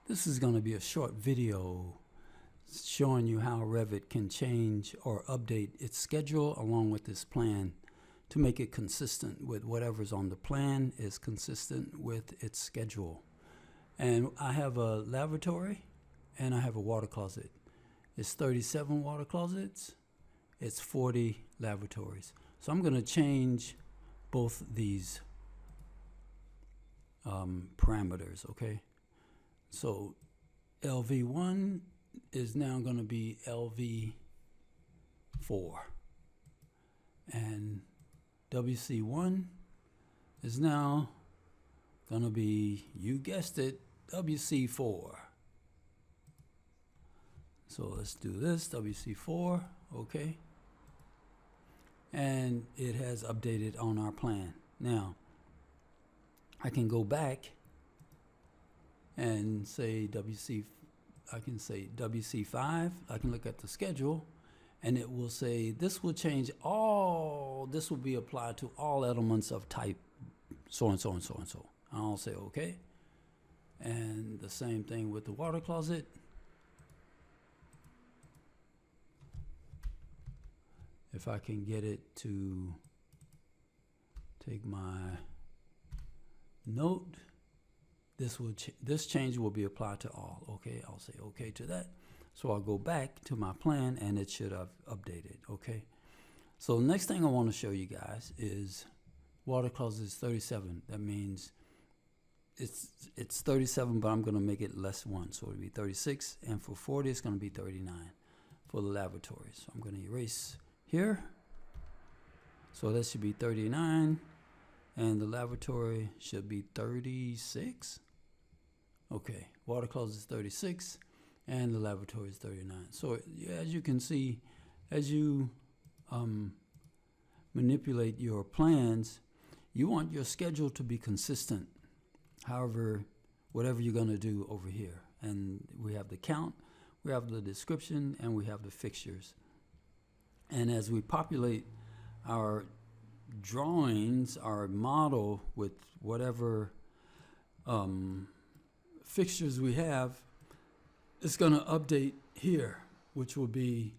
This is going to be a short video showing you how Revit can change or update its schedule along with this plan to make it consistent with whatever's on the plan is consistent with its schedule. And I have a lavatory and I have a water closet. It's 37 water closets. It's 40 lavatories. So I'm going to change both these parameters, okay? So LV1 is now going to be LV4, and WC1 is now going to be, you guessed it, WC4. So let's do this, WC4, okay? And it has updated on our plan. Now, I can go back and say I can say WC5. I can look at the schedule and it will say this will change all, this will be applied to all elements of type so and so and so and so. I'll say okay. And the same thing with the water closet. If I can get it to take my note, this change will be applied to all. Okay, I'll say okay to that. So I'll go back to my plan and it should have updated. Okay, so next thing I want to show you guys is water closet is 37. That means it's 37, but I'm going to make it less one, so it'll be 36, and for 40 it's going to be 39 for the lavatory. So I'm going to erase here. So that should be 39, and the lavatory should be 36. Okay, water closet is 36, and the lavatory is 39. So yeah, as you can see, as you manipulate your plans, you want your schedule to be consistent. However, whatever you're going to do over here, and we have the count, we have the description, and we have the fixtures. And as we populate our drawings, our model with whatever fixtures we have, it's going to update here, which will be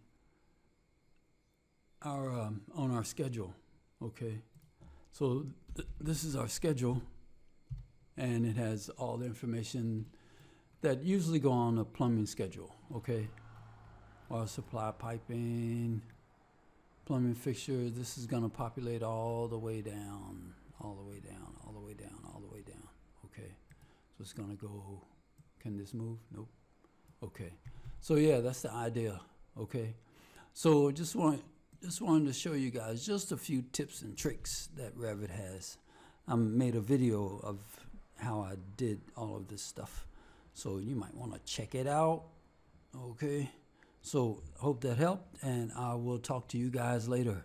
our on our schedule. Okay, so this is our schedule, and it has all the information that usually go on a plumbing schedule. Okay, water supply, piping, plumbing fixtures. This is going to populate all the way down, all the way down, all the way down, all the way down. Okay, so it's going to go. Can this move? Nope. Okay, so yeah, that's the idea. Okay, so just wanted to show you guys just a few tips and tricks that Revit has. I made a video of how I did all of this stuff, so you might want to check it out. Okay, so hope that helped, and I will talk to you guys later.